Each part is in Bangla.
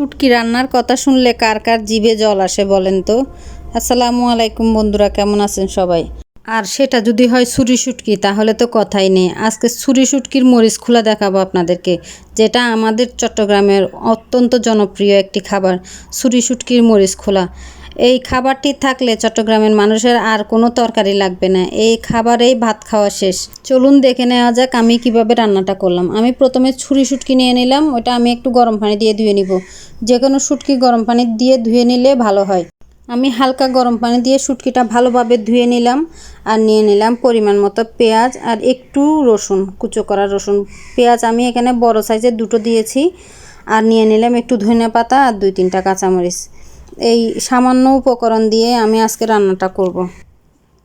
শুটকি রান্নার কথা শুনলে কার কার জিভে জল আসে বলেন তো। আসসালামু আলাইকুম বন্ধুরা, কেমন আছেন সবাই। আর সেটা যদি হয় ছুরি শুটকি তাহলে তো কথাই নেই। আজকে ছুরি শুটকির মরিচ খোলা দেখাবো আপনাদেরকে, যেটা আমাদের চট্টগ্রামের অত্যন্ত জনপ্রিয় একটি খাবার, ছুরি শুটকির মরিচ খোলা। এই খাবারটি থাকলে চট্টগ্রামের মানুষের আর কোনো তরকারি লাগবে না, এই খাবারেই ভাত খাওয়া শেষ। চলুন দেখে নেওয়া যাক আমি কিভাবে রান্নাটা করলাম। আমি প্রথমে ছুরি শুটকি নিয়ে নিলাম, ওটা আমি একটু গরম পানি দিয়ে ধুয়ে নিব। যে কোনো শুটকি গরম পানি দিয়ে ধুয়ে নিলে ভালো হয়। আমি হালকা গরম পানি দিয়ে শুটকিটা ভালোভাবে ধুয়ে নিলাম। আর নিয়ে নিলাম পরিমাণ মতো পেঁয়াজ আর একটু রসুন, কুচো করা রসুন। পেঁয়াজ আমি এখানে বড় সাইজের দুটো দিয়েছি। আর নিয়ে নিলাম একটু ধনিয়া পাতা আর 2-3টা কাঁচামরিচ। এই সামান্য উপকরণ দিয়ে আমি আজকে রান্নাটা করব।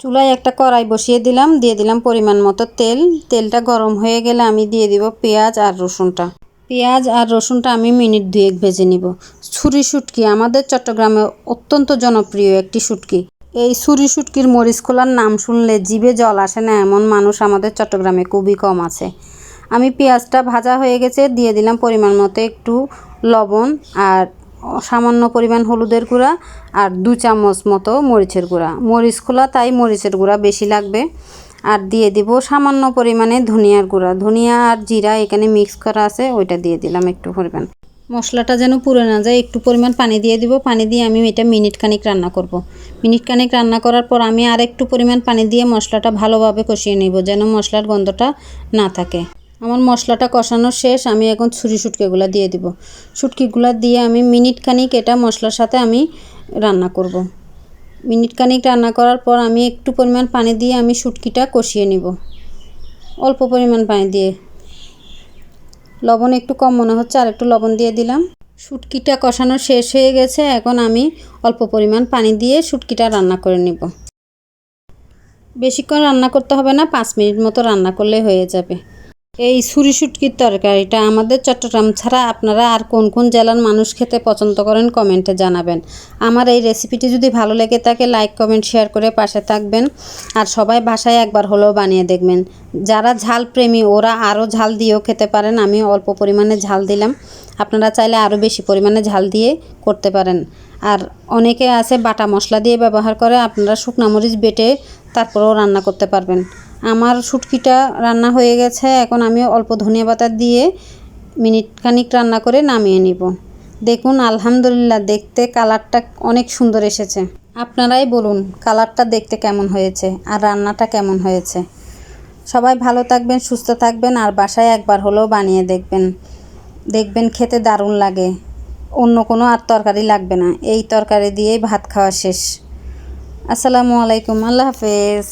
চুলায় একটা কড়াই বসিয়ে দিলাম, দিয়ে দিলাম পরিমাণ মতো তেল। তেলটা গরম হয়ে গেলে আমি দিয়ে দিব পেঁয়াজ আর রসুনটা। পেঁয়াজ আর রসুনটা আমি মিনিট 2 ভেজে নিব। ছুরি শুটকি আমাদের চট্টগ্রামে অত্যন্ত জনপ্রিয় একটি শুটকি। এই ছুরি শুটকির মরিচ খোলার নাম শুনলে জিভে জল আসে না এমন মানুষ আমাদের চট্টগ্রামে খুবই কম আছে। আমি পেঁয়াজটা ভাজা হয়ে গেছে, দিয়ে দিলাম পরিমাণ মতো একটু লবণ আর সামান্য পরিমাণ হলুদের গুঁড়া আর 2 চামচ মতো মরিচের গুঁড়া। মরিচ খোলা তাই মরিচের গুঁড়া বেশি লাগবে। আর দিয়ে দিব সামান্য পরিমাণে ধনিয়ার গুঁড়া। ধনিয়া আর জিরা এখানে মিক্স করা আছে, ওইটা দিয়ে দিলাম একটু পরিমাণ। মশলাটা যেন পুড়ে না যায় একটু পরিমাণ পানি দিয়ে দিব। পানি দিয়ে আমি এটা মিনিট খানিক রান্না করব। মিনিট খানিক রান্না করার পর আমি আর একটু পরিমাণ পানি দিয়ে মশলাটা ভালোভাবে কষিয়ে নেব, যেন মশলার গন্ধটা না থাকে। আমার মশলাটা কষানো শেষ, আমি এখন ছুরি শুটকিগুলো দিয়ে দিব। শুটকিগুলো দিয়ে আমি মিনিট খানিক এটা মশলার সাথে আমি রান্না করব। মিনিট খানিক রান্না করার পর আমি একটু পরিমাণ পানি দিয়ে আমি শুটকিটা কষিয়ে নিব, অল্প পরিমাণ পানি দিয়ে। লবণ একটু কম মনে হচ্ছে, আর একটু লবণ দিয়ে দিলাম। শুটকিটা কষানো শেষ হয়ে গেছে, এখন আমি অল্প পরিমাণ পানি দিয়ে শুটকিটা রান্না করে নিব। বেশিক্ষণ রান্না করতে হবে না, 5 মিনিট মতো রান্না করলে হয়ে যাবে। এই ছুরি শুটকির তরকারিটা আমাদের চট্টগ্রাম ছাড়া আপনারা আর কোন কোন জেলার মানুষ খেতে পছন্দ করেন কমেন্টে জানাবেন। আমার এই রেসিপিটি যদি ভালো লেগে থাকে লাইক কমেন্ট শেয়ার করে পাশে থাকবেন। আর সবাই বাসায় একবার হলেও বানিয়ে দেখবেন। যারা ঝাল প্রেমী ওরা আরও ঝাল দিয়েও খেতে পারেন, আমি অল্প পরিমাণে ঝাল দিলাম। আপনারা চাইলে আরও বেশি পরিমাণে ঝাল দিয়ে করতে পারেন। আর অনেকে আছে বাটা মশলা দিয়ে ব্যবহার করে, আপনারা শুকনা মরিচ বেটে তারপরেও রান্না করতে পারবেন। আমার শুটকিটা রান্না হয়ে গেছে, এখন আমি অল্প ধনিয়া পাতা দিয়ে মিনিট খানিক রান্না করে নামিয়ে নিব। দেখুন আলহামদুলিল্লাহ, দেখতে কালারটা অনেক সুন্দর এসেছে। আপনারাই বলুন কালারটা দেখতে কেমন হয়েছে আর রান্নাটা কেমন হয়েছে। সবাই ভালো থাকবেন, সুস্থ থাকবেন, আর বাসায় একবার হলেও বানিয়ে দেখবেন। দেখবেন খেতে দারুণ লাগে। অন্য কোনো আর তরকারি লাগবে না, এই তরকারি দিয়েই ভাত খাওয়া শেষ। আসসালামু আলাইকুম, আল্লাহ হাফেজ।